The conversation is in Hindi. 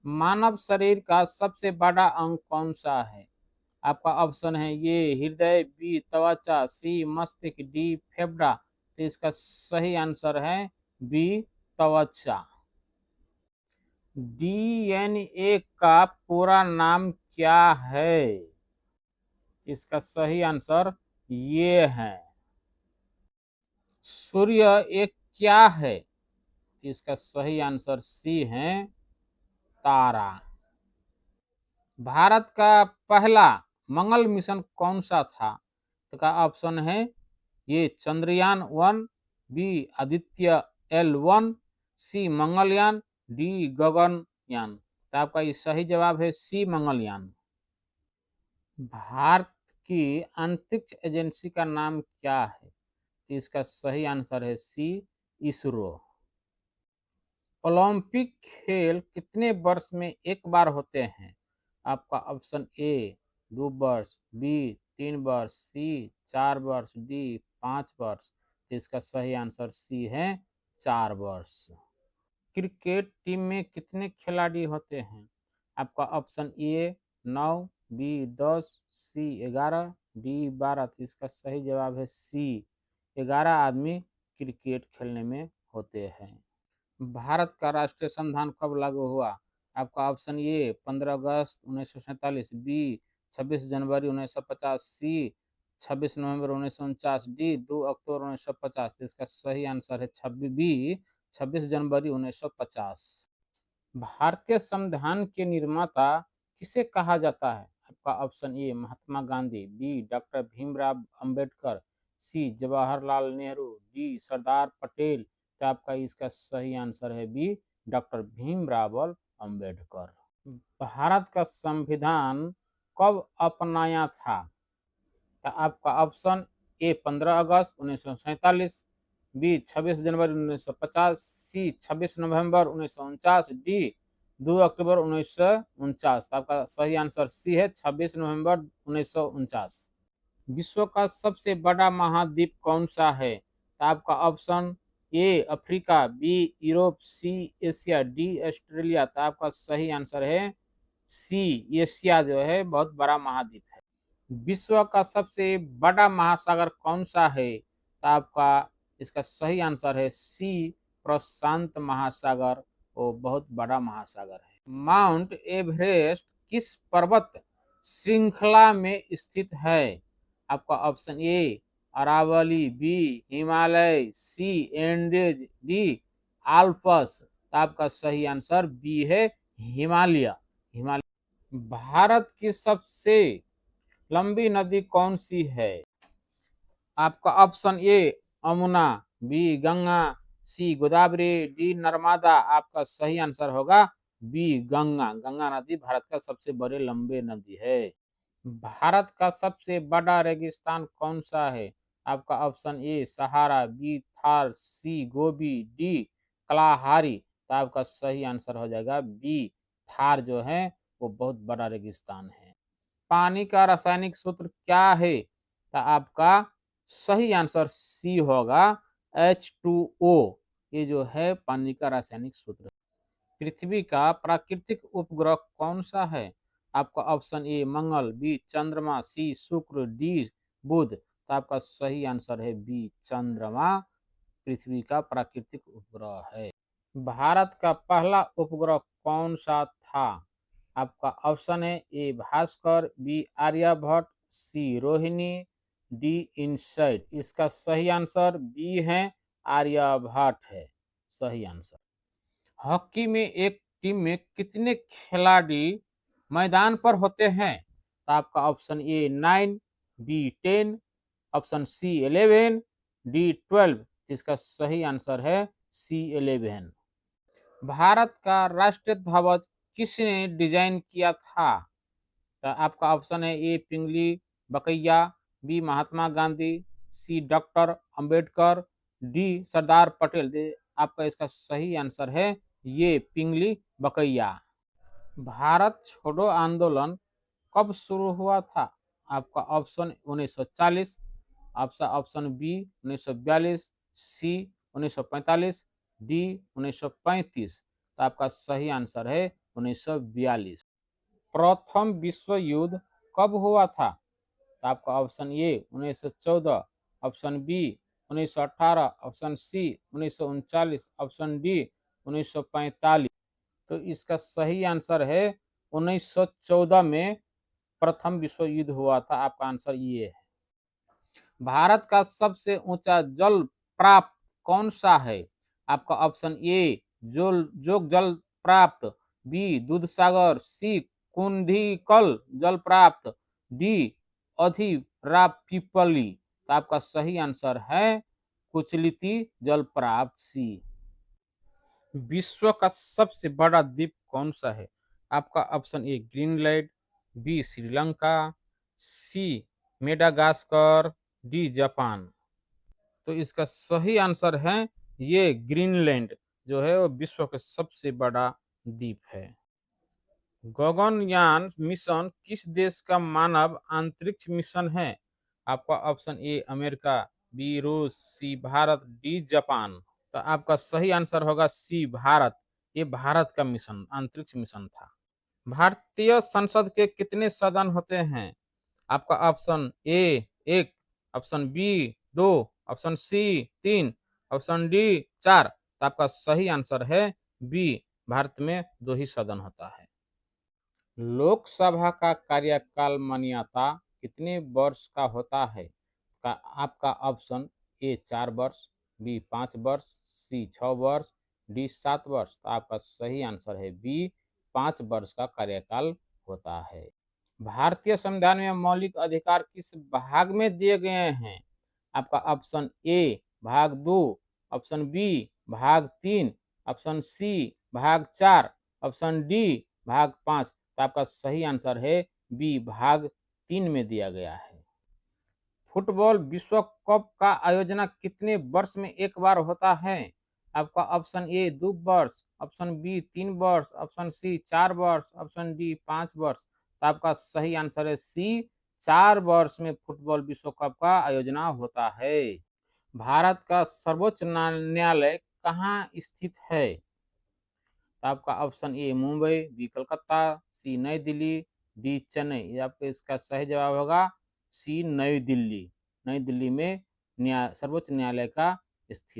मानव शरीर का सबसे बड़ा अंग कौन सा है? आपका ऑप्शन है ये हृदय, बी त्वचा, सी मस्तिष्क, डी फेफड़ा। तो इसका सही आंसर है बी त्वचा। डीएनए का पूरा नाम क्या है? इसका सही आंसर ये है। सूर्य एक क्या है? इसका सही आंसर सी है तारा। भारत का पहला मंगल मिशन कौन सा था? तो का ऑप्शन है ये चंद्रयान 1, बी आदित्य L1, सी मंगलयान, डी गगनयान। तो आपका ये सही जवाब है सी मंगलयान। भारत की अंतरिक्ष एजेंसी का नाम क्या है? तो इसका सही आंसर है सी इसरो। ओलंपिक खेल कितने वर्ष में एक बार होते हैं? आपका ऑप्शन ए 2 वर्ष, बी 3 वर्ष, सी 4 वर्ष, डी 5 वर्ष। तो इसका सही आंसर सी है 4 वर्ष। क्रिकेट टीम में कितने खिलाड़ी होते हैं? आपका option A 9, B 10, C 11, D 12। तो इसका सही जवाब है सी 11 आदमी क्रिकेट खेलने में होते हैं। भारत का राष्ट्रीय संविधान कब लागू हुआ? आपका ऑप्शन ए 15 अगस्त 1947, बी 26 जनवरी 1950, सी 26 नवंबर 1949, डी 2 अक्टूबर 1950। इसका सही आंसर है 26 जनवरी 1950। भारतीय संविधान के निर्माता किसे कहा जाता है? आपका option A Mahatma Gandhi, B doctor Bhimrao Ambedkar, C Jawaharlal Nehru, D Sardar Patel. तो आपका इसका सही आंसर है बी डॉक्टर भीमराव अंबेडकर। भारत का संविधान कब अपनाया था? तो आपका ऑप्शन ए 15 अगस्त 1947, बी 26 जनवरी 1950, सी 26 नवंबर 1949, डी 2 अक्टूबर 1949। तो आपका सही आंसर सी है 26 नवंबर 1949। विश्व का सबसे बड़ा महाद्वीप कौन सा है? तो आपका option A Africa, B Europe, C Asia, D Australia. तो आपका सही आंसर है सी एशिया जो है बहुत बड़ा महाद्वीप है। विश्व का सबसे बड़ा महासागर कौन सा है? तो आपका इसका सही आंसर है सी प्रशांत महासागर। वो बहुत बड़ा महासागर है। माउंट एवरेस्ट किस पर्वत श्रृंखला में स्थित है? आपका option A Aravalli, B Himalaya, C Andes, D Alps. तो आपका सही आंसर बी है हिमालय। हिमालय। भारत की सबसे लंबी नदी कौन सी है? आपका option A Yamuna, B Ganga, C Godavari, D Narmada. आपका सही आंसर होगा बी गंगा। गंगा नदी भारत का सबसे बड़े लंबे नदी है। भारत का सबसे बड़ा रेगिस्तान कौन सा है? आपका option A Sahara, B Thar, C Gobi, D Kalahari. तो आपका सही आंसर हो जाएगा बी थार जो है वो बहुत बड़ा रेगिस्तान है। पानी का रासायनिक सूत्र क्या है? तो आपका सही आंसर सी होगा H2O। ये जो है पानी का रासायनिक सूत्र। पृथ्वी का प्राकृतिक उपग्रह कौन सा है? आपका ऑप्शन ए मंगल, बी चंद्रमा, सी शुक्र, डी बुध। तो आपका सही आंसर है बी चंद्रमा पृथ्वी का प्राकृतिक उपग्रह है। भारत का पहला उपग्रह कौन सा था? आपका ऑप्शन है ए भास्कर, बी आर्यभट्ट, सी रोहिणी, डी इनसाइट। इसका सही आंसर बी है आर्यभट्ट है सही आंसर। हॉकी में एक टीम में कितने खिलाड़ी मैदान पर होते हैं? तो आपका option A 9, B 10, option C 11, D 12। इसका सही आंसर है सी 11। भारत का राष्ट्रीय ध्वज किसने डिजाइन किया था? तो आपका ऑप्शन है ए पिंगली बकैया, बी महात्मा गांधी, सी डॉक्टर अंबेडकर, डी सरदार पटेल। आपका इसका सही आंसर है ये पिंगली बकैया। भारत छोड़ो आंदोलन कब शुरू हुआ था? आपका ऑप्शन 1940, आपका ऑप्शन बी 1942, सी 1945, डी 1935। तो आपका सही आंसर है 1942। प्रथम विश्व युद्ध कब हुआ था? तो आपका option A 1914, option B 1918, option C 1939, option D 1945। तो इसका सही आंसर है 1914 में प्रथम विश्व युद्ध हुआ था। आपका आंसर ये है। भारत का सबसे ऊंचा जल प्राप्त कौन सा है? आपका ऑप्शन ए जोग जल प्राप्त, बी दूधसागर, सी कुंडीकल जल प्राप्त, डी अधिरापिपली। तो आपका सही आंसर है कुचलिती जल प्राप्त, सी। विश्व का सबसे बड़ा द्वीप कौन सा है? आपका option A Greenland, B Sri Lanka, C Madagascar, D Japan. तो इसका सही आंसर है ये ग्रीनलैंड जो है वो विश्व का सबसे बड़ा द्वीप है। गगनयान मिशन किस देश का मानव अंतरिक्ष मिशन है? आपका ऑप्शन ए अमेरिका, बी रूस, सी भारत, डी जापान। तो आपका सही आंसर होगा सी भारत। ये भारत का मिशन अंतरिक्ष मिशन था। भारतीय संसद के कितने सदन होते हैं? आपका option A 1, option B 2, option C 3, option D 4। तो आपका सही आंसर है बी, भारत में 2 ही सदन होता है। लोकसभा का कार्यकाल मान्यता कितने वर्ष का होता है? का आपका ऑप्शन ए 4 वर्ष, बी 5 वर्ष, सी 6 वर्ष, डी 7 वर्ष। तो आपका सही आंसर है बी, 5 वर्ष का कार्यकाल होता है। भारतीय संविधान में मौलिक अधिकार किस भाग में दिए गए हैं? आपका ऑप्शन ए भाग 2, ऑप्शन बी भाग 3, ऑप्शन सी भाग 4, ऑप्शन डी भाग 5। तो आपका सही आंसर है बी, भाग 3 में दिया गया है। फुटबॉल विश्व कप का आयोजन कितने वर्ष में एक बार होता है? आपका ऑप्शन ए 2 वर्ष, ऑप्शन बी 3 वर्ष, ऑप्शन सी 4 वर्ष, ऑप्शन डी 5 वर्ष। तो आपका सही आंसर है सी, 4 वर्ष में फुटबॉल विश्व कप का आयोजन होता है। भारत का सर्वोच्च न्यायालय कहाँ स्थित है? तो आपका option A Mumbai, B Calcutta, C Nai Delhi, D Chennai. आपका इसका सही जवाब होगा सी नई दिल्ली। नई दिल्ली में सर्वोच्च न्यायालय का स्थित